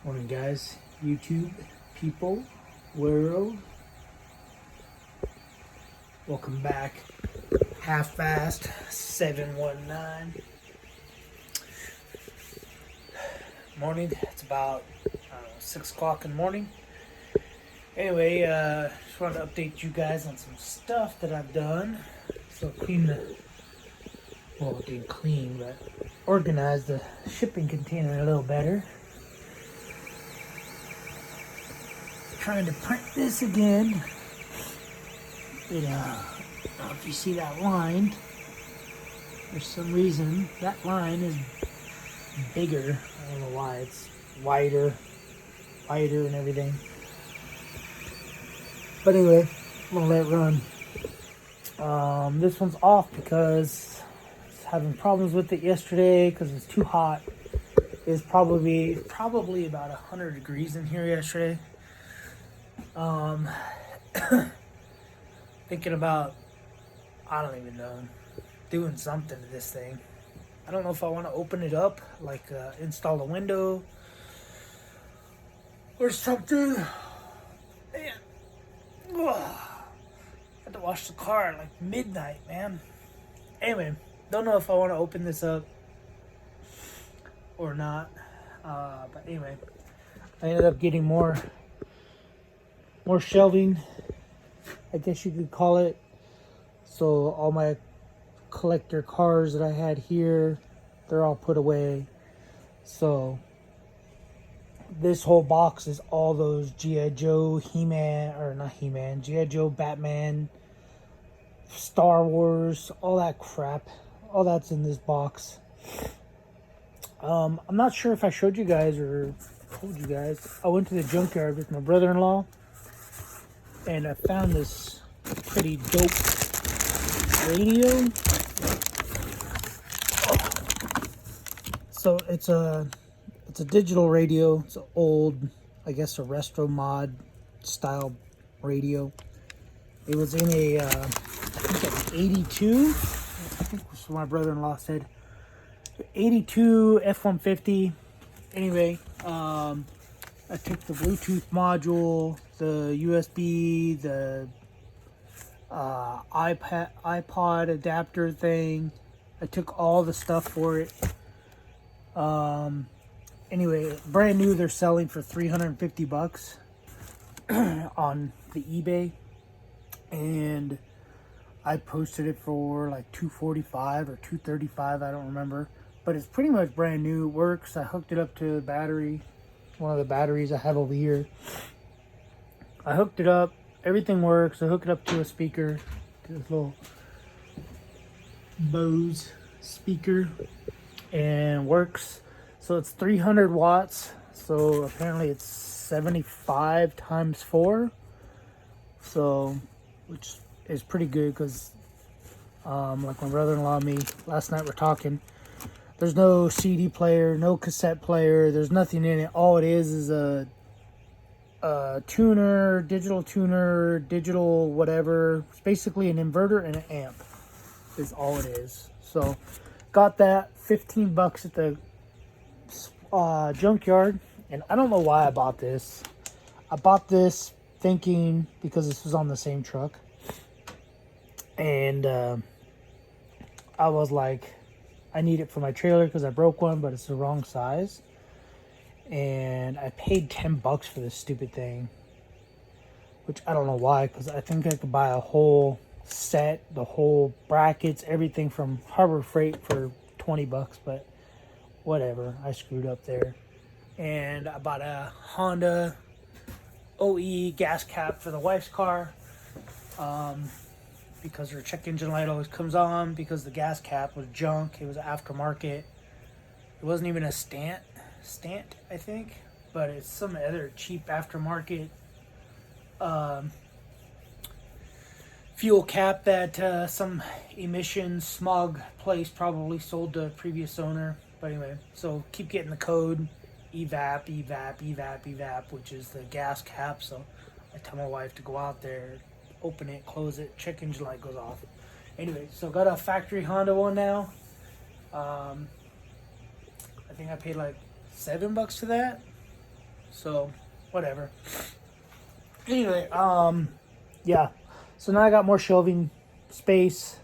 Morning, guys. YouTube, people, world. Welcome back. Half Fast 719. Morning. It's about 6 o'clock in the morning. Anyway, just wanted to update you guys on some stuff that I've done. So it didn't clean, but organize the shipping container a little better. Trying to print this again. But, if you see that line, for some reason, that line is bigger. I don't know why. It's wider and everything. But anyway, I'm gonna let it run. This one's off because I was having problems with it yesterday because it's too hot. It's probably about 100 degrees in here yesterday. Thinking about, I don't even know, doing something to this thing. I don't know if I want to open it up, like install a window or something. Man, had to wash the car at like midnight, man. Anyway, don't know if I want to open this up or not. But anyway, I ended up getting more shelving, I guess you could call it. So all my collector cars that I had here, they're all put away. So this whole box is all those G.I. Joe, G.I. Joe, Batman, Star Wars, all that crap. All that's in this box. I'm not sure if I showed you guys or told you guys. I went to the junkyard with my brother-in-law, and I found this pretty dope radio. So it's a digital radio. It's an old, I guess, a retro mod style radio. It was in a I think an 82. I think that's what my brother-in-law said. 82 F-150. Anyway, I took the Bluetooth module, the USB, the iPod adapter thing. I took all the stuff for it. Anyway, brand new. They're selling for $350 on the eBay, and I posted it for like $245 or $235. I don't remember, but it's pretty much brand new. It works. I hooked it up to the battery. One of the batteries I have over here. I hooked it up. Everything works. I hook it up to a speaker, to this little Bose speaker, and works. So it's 300 watts. So apparently it's 75 times 4. So, which is pretty good because, like my brother-in-law and me last night were talking. There's no CD player, no cassette player. There's nothing in it. All it is a tuner, digital whatever. It's basically an inverter and an amp is all it is. So got that, $15 at the junkyard. And I don't know why I bought this. I bought this thinking because this was on the same truck. And I was like, I need it for my trailer because I broke one, but it's the wrong size. And I paid $10 for this stupid thing, which I don't know why, because I think I could buy a whole set, the whole brackets, everything from Harbor Freight for $20, but whatever. I screwed up there. And I bought a Honda OE gas cap for the wife's car, because her check engine light always comes on because the gas cap was junk. It was aftermarket. It wasn't even a stant, I think, but it's some other cheap aftermarket fuel cap that some emission smog place probably sold to a previous owner. But anyway, so keep getting the code evap, which is the gas cap. So I tell my wife to go out there, open it, close it, check engine light goes off. Anyway, so got a factory Honda one now. I think I paid like $7 for that. So, whatever. Anyway, yeah. So now I got more shelving space.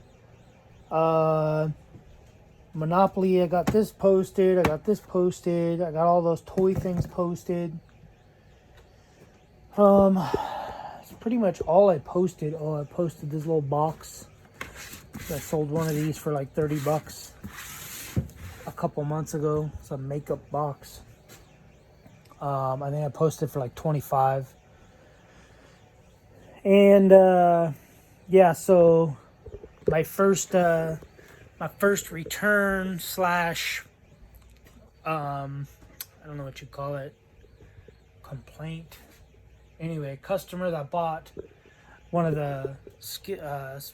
Monopoly, I got this posted. I got got all those toy things posted. It's pretty much all I posted. Oh, I posted this little box. I sold one of these for like $30 a couple months ago. It's a makeup box. I think I posted for like 25. And yeah, so my first return slash I don't know what you call it, complaint. Anyway, customer that bought one of the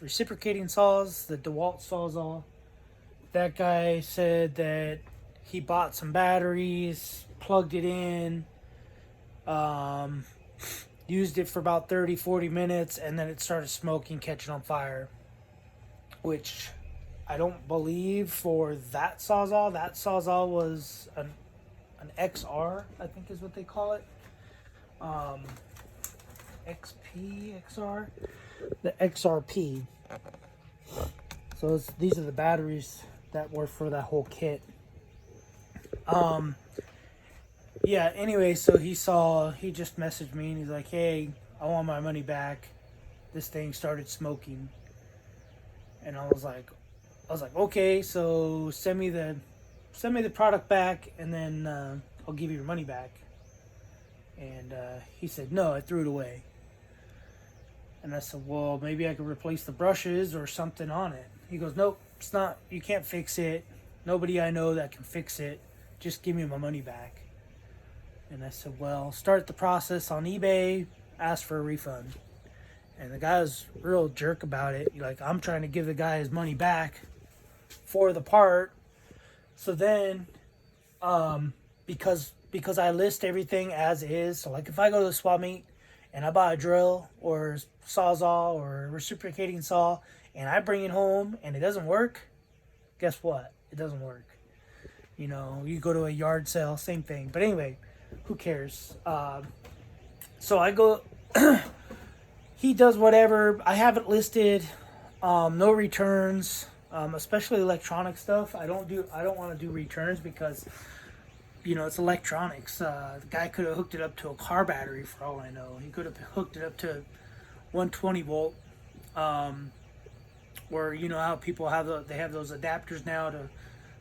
reciprocating saws, the DeWalt Sawzall. That guy said that he bought some batteries, plugged it in, used it for about 30-40 minutes, and then it started smoking, catching on fire. Which I don't believe for that Sawzall. That Sawzall was an XR, I think is what they call it. XP, XR? The XRP. So these are the batteries that were for that whole kit. Yeah, anyway, so he just messaged me and he's like, hey, I want my money back. This thing started smoking. And I was like, okay, so send me the product back and then I'll give you your money back. And he said, no, I threw it away. And I said, well, maybe I could replace the brushes or something on it. He goes, nope, it's not, you can't fix it. Nobody I know that can fix it. Just give me my money back. And I said, well, start the process on eBay, ask for a refund. And the guy was a real jerk about it. Like, I'm trying to give the guy his money back for the part. So then, because I list everything as is, so like if I go to the swap meet and I buy a drill or Sawzall or a reciprocating saw and I bring it home and it doesn't work, guess what? It doesn't work. You know, you go to a yard sale, same thing. But anyway, who cares? So I go, he does whatever. I have it listed, no returns, especially electronic stuff. I don't want to do returns because, you know, it's electronics. The guy could have hooked it up to a car battery for all I know. He could have hooked it up to 120 volt, where, you know how people have they have those adapters now to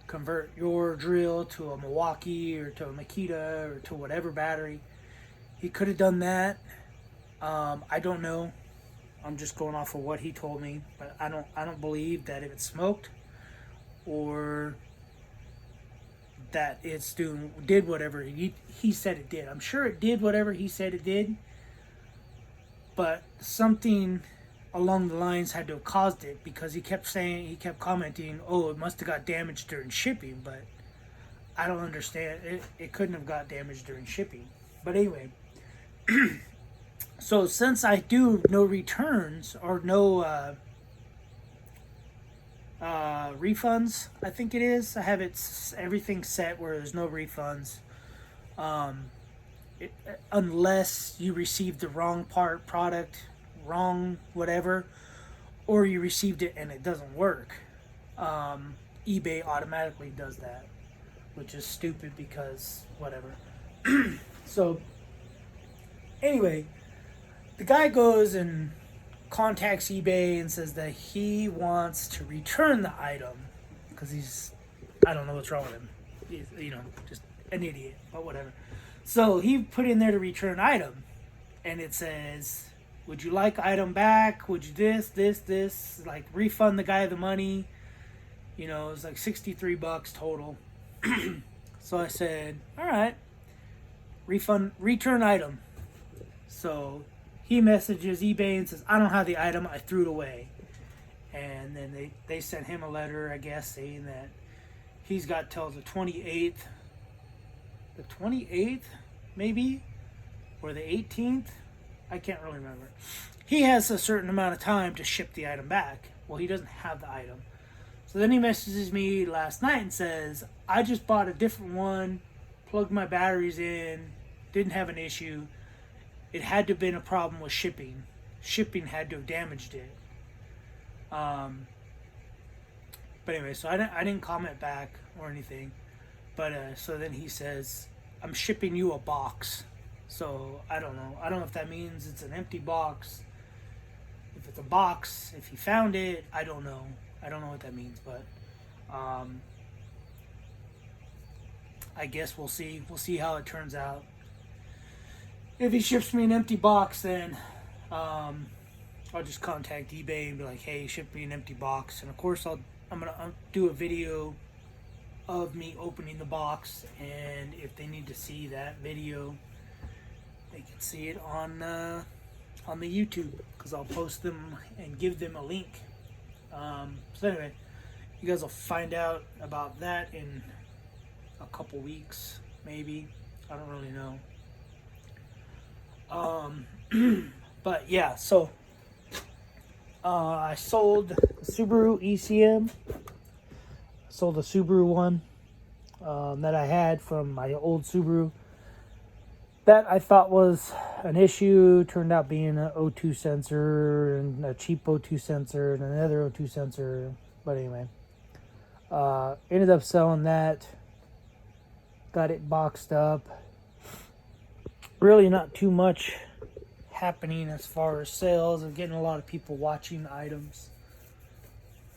convert your drill to a Milwaukee or to a Makita or to whatever battery. He could have done that. I don't know. I'm just going off of what he told me, but I don't believe that if it smoked or that it's did whatever he said it did. I'm sure it did whatever he said it did, but something along the lines had to have caused it, because he kept commenting, oh, it must have got damaged during shipping, but I don't understand. It couldn't have got damaged during shipping. But anyway, so since I do no returns or no refunds, I think it is, I have everything set where there's no refunds, unless you received the wrong product, wrong whatever, or you received it and it doesn't work. eBay automatically does that, which is stupid because whatever. So anyway, the guy goes and contacts eBay and says that he wants to return the item because I don't know what's wrong with him. He's, you know, just an idiot, but whatever. So he put in there to return item, and it says, would you like item back? Would you this? Like, refund the guy the money. You know, it was like $63 total. So I said, all right, return item. So he messages eBay and says, I don't have the item, I threw it away. And then they sent him a letter, I guess, saying that he's got till the 28th. The 28th, maybe? Or the 18th? I can't really remember. He has a certain amount of time to ship the item back. Well, he doesn't have the item. So then he messages me last night and says, I just bought a different one, plugged my batteries in, didn't have an issue. It had to have been a problem with shipping. Shipping had to have damaged it. But anyway, so I didn't comment back or anything. But so then he says, I'm shipping you a box. So I don't know. I don't know if that means it's an empty box. If it's a box, if he found it, I don't know. I don't know what that means, but I guess we'll see. We'll see how it turns out. If he ships me an empty box, then I'll just contact eBay and be like, "Hey, ship me an empty box." And of course, I'm gonna do a video of me opening the box, and if they need to see that video, they can see it on the YouTube, because I'll post them and give them a link. So anyway, you guys will find out about that in a couple weeks, maybe. I don't really know. But yeah, so I sold the Subaru ECM. Sold a Subaru one that I had from my old Subaru that I thought was an issue. Turned out being an O2 sensor, and a cheap O2 sensor, and another O2 sensor. But anyway, ended up selling that. Got it boxed up. Really not too much happening as far as sales. I'm getting a lot of people watching the items.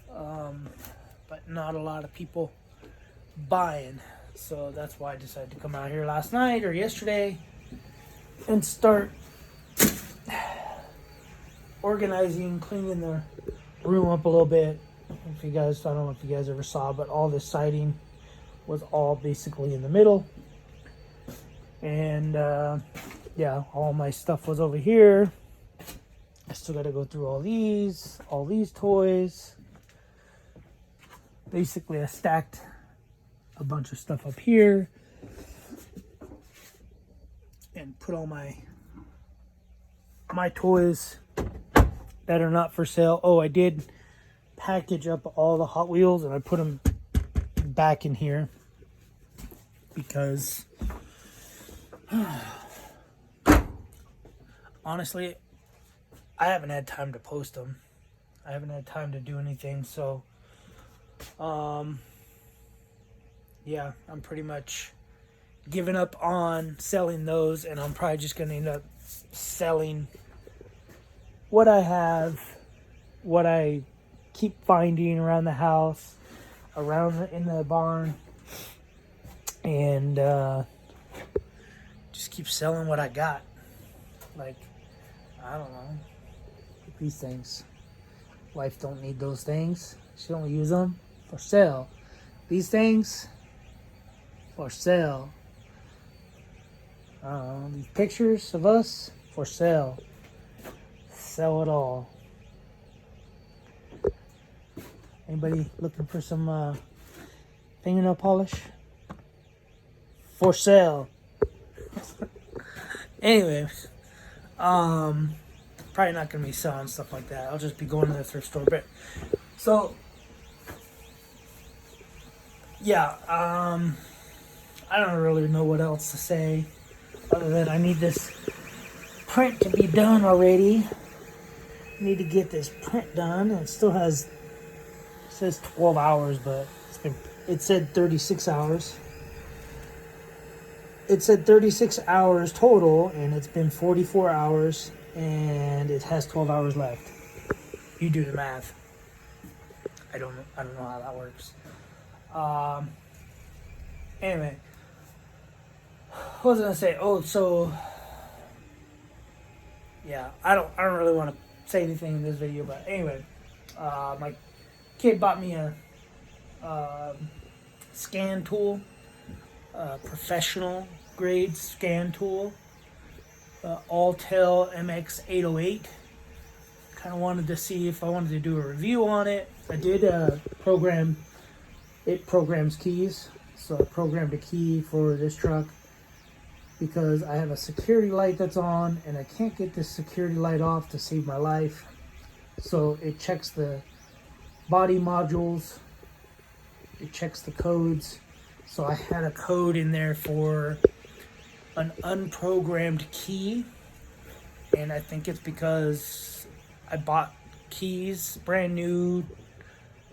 But not a lot of people buying. So that's why I decided to come out here last night or yesterday and start organizing, cleaning the room up a little bit. If you guys, I don't know if you guys ever saw, but all this siding was all basically in the middle. And yeah, all my stuff was over here. I still got to go through all these toys. Basically, I stacked a bunch of stuff up here and put all my toys that are not for sale. Oh, I did package up all the Hot Wheels, and I put them back in here because honestly, I haven't had time to post them. I haven't had time to do anything, so yeah, I'm pretty much giving up on selling those, and I'm probably just going to end up selling what I have, what I keep finding around the house, in the barn, and just keep selling what I got. Like, I don't know, these things. Wife don't need those things. She don't use them. For sale. These things, for sale. These pictures of us, for sale. Sell it all. Anybody looking for some fingernail polish? For sale. Anyway, probably not gonna be selling stuff like that. I'll just be going to the thrift store. But so yeah, I don't really know what else to say other than I need this print to be done already. I need to get this print done. It still says 12 hours, but it said 36 hours. It said 36 hours total, and it's been 44 hours, and it has 12 hours left. You do the math. I don't know how that works. Anyway, what was I gonna say? Oh, so yeah, I don't really want to say anything in this video, but anyway, my kid bought me a scan tool, professional grade scan tool, Autel MX808. Kind of wanted to see if I wanted to do a review on it. I did program. It programs keys, so I programmed a key for this truck because I have a security light that's on and I can't get this security light off to save my life. So it checks the body modules, it checks the codes. So I had a code in there for an unprogrammed key, and I think it's because I bought keys, brand new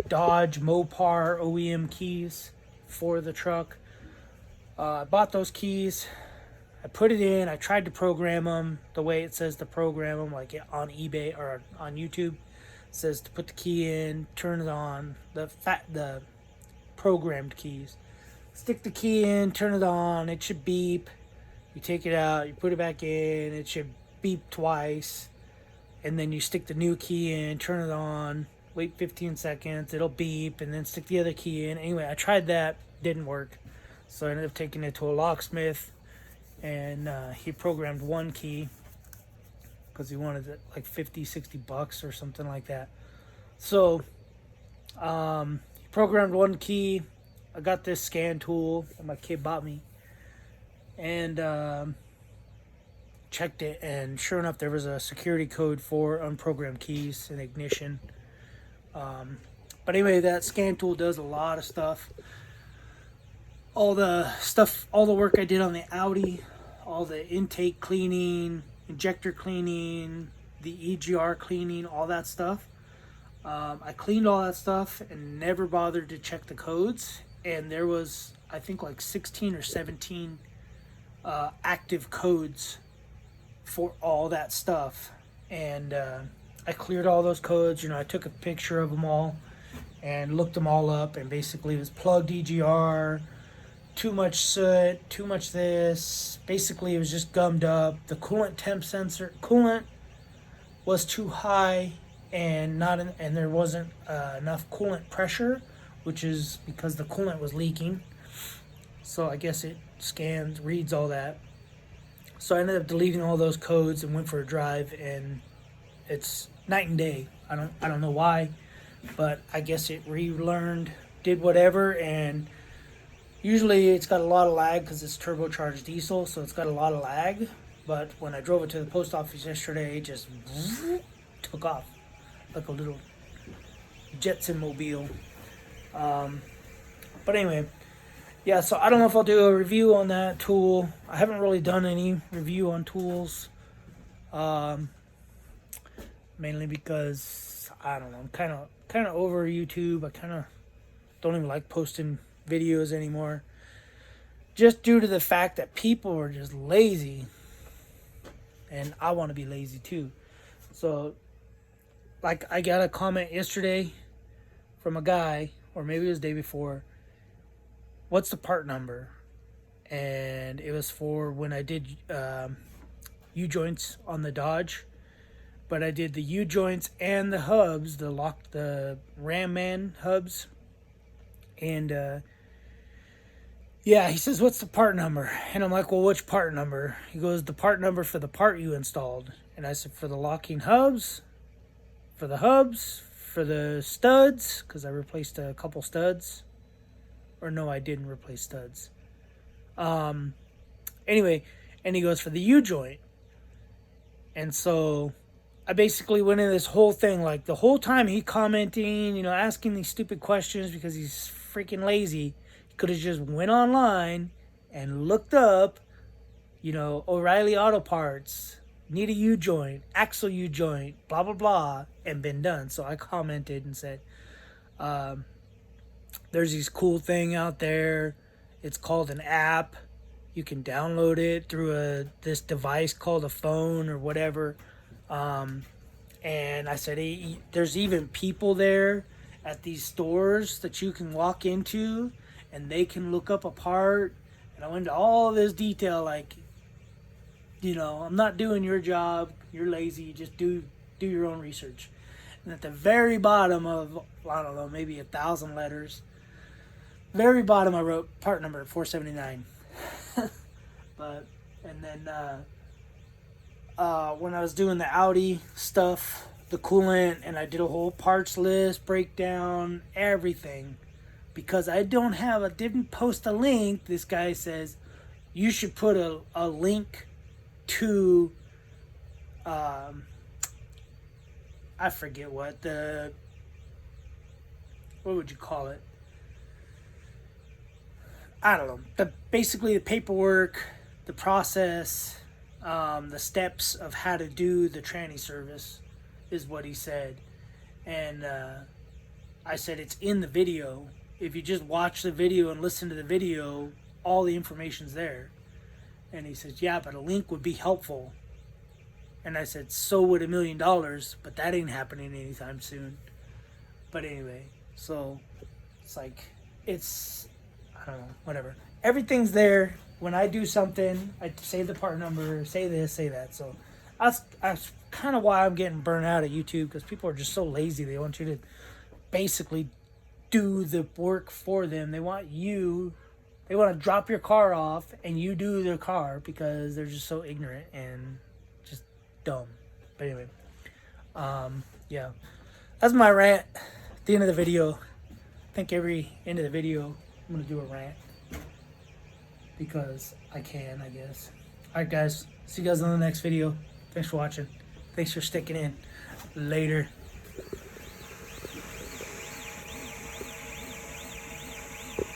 Dodge Mopar OEM keys for the truck. I bought those keys. I put it in. I tried to program them the way it says to program them, like on eBay or on YouTube. It says to put the key in, turn it on. The programmed keys. Stick the key in, turn it on. It should beep. You take it out. You put it back in. It should beep twice, and then you stick the new key in, turn it on. Wait 15 seconds. It'll beep, and then stick the other key in. Anyway, I tried that. Didn't work. So I ended up taking it to a locksmith, and he programmed one key because he wanted it like 50, 60 bucks or something like that. So he programmed one key. I got this scan tool that my kid bought me, and checked it, and sure enough, there was a security code for unprogrammed keys and ignition. But anyway, that scan tool does a lot of stuff. All the work I did on the Audi, all the intake cleaning, injector cleaning, the EGR cleaning, all that stuff. I cleaned all that stuff and never bothered to check the codes. And there was, I think, like 16 or 17 active codes for all that stuff. And I cleared all those codes. I took a picture of them all and looked them all up. And basically it was plugged EGR, too much soot, too much this. Basically, it was just gummed up. The coolant was too high, and there wasn't enough coolant pressure, which is because the coolant was leaking. So I guess it reads all that. So I ended up deleting all those codes and went for a drive, and it's night and day. I don't know why, but I guess it relearned, did whatever, and usually it's got a lot of lag because it's turbocharged diesel, so it's got a lot of lag. But when I drove it to the post office yesterday, it just took off like a little Jetson mobile. But anyway, yeah, so I don't know if I'll do a review on that tool. I haven't really done any review on tools. Mainly because, I don't know, I'm kind of over YouTube. I kind of don't even like posting videos anymore, just due to the fact that people are just lazy, and I want to be lazy too. So like, I got a comment yesterday from a guy, or maybe it was the day before, what's the part number? And it was for when I did U-joints on the Dodge, but I did the U-joints and the hubs, the Ram Man hubs. And yeah, he says, what's the part number? And I'm like, well, which part number? He goes, the part number for the part you installed. And I said, for the locking hubs, for the studs, because I replaced a couple studs. Or no, I didn't replace studs. Anyway, and he goes, for the U-joint. And so I basically went in this whole thing, like the whole time he commenting, asking these stupid questions because he's freaking lazy. Could have just went online and looked up, O'Reilly Auto Parts, need a U-joint, axle U-joint, blah, blah, blah, and been done. So I commented and said, there's this cool thing out there. It's called an app. You can download it through this device called a phone or whatever. And I said, hey, there's even people there at these stores that you can walk into, and they can look up a part. And I went into all this detail, like, I'm not doing your job. You're lazy. Just do your own research. And at the very bottom of, I don't know, maybe 1,000 letters, very bottom I wrote part number 479. And then when I was doing the Audi stuff, the coolant, and I did a whole parts list, breakdown, everything. Because I didn't post a link, this guy says, you should put a link to, I forget what would you call it? I don't know. Basically the paperwork the process, the steps of how to do the tranny service is what he said. And I said, it's in the video. If you just watch the video and listen to the video, all the information's there. And he says, yeah, but a link would be helpful. And I said, so would $1 million, but that ain't happening anytime soon. But anyway, so it's like, I don't know, whatever. Everything's there. When I do something, I say the part number, say this, say that. So that's kind of why I'm getting burnt out at YouTube, because people are just so lazy. They want you to basically do the work for them. They want to drop your car off and you do their car, because they're just so ignorant and just dumb. But anyway, yeah, that's my rant. At the end of the video, I think every end of the video I'm gonna do a rant, because I can, I guess. Alright guys, see you guys in the next video. Thanks for watching. Thanks for sticking in. Later.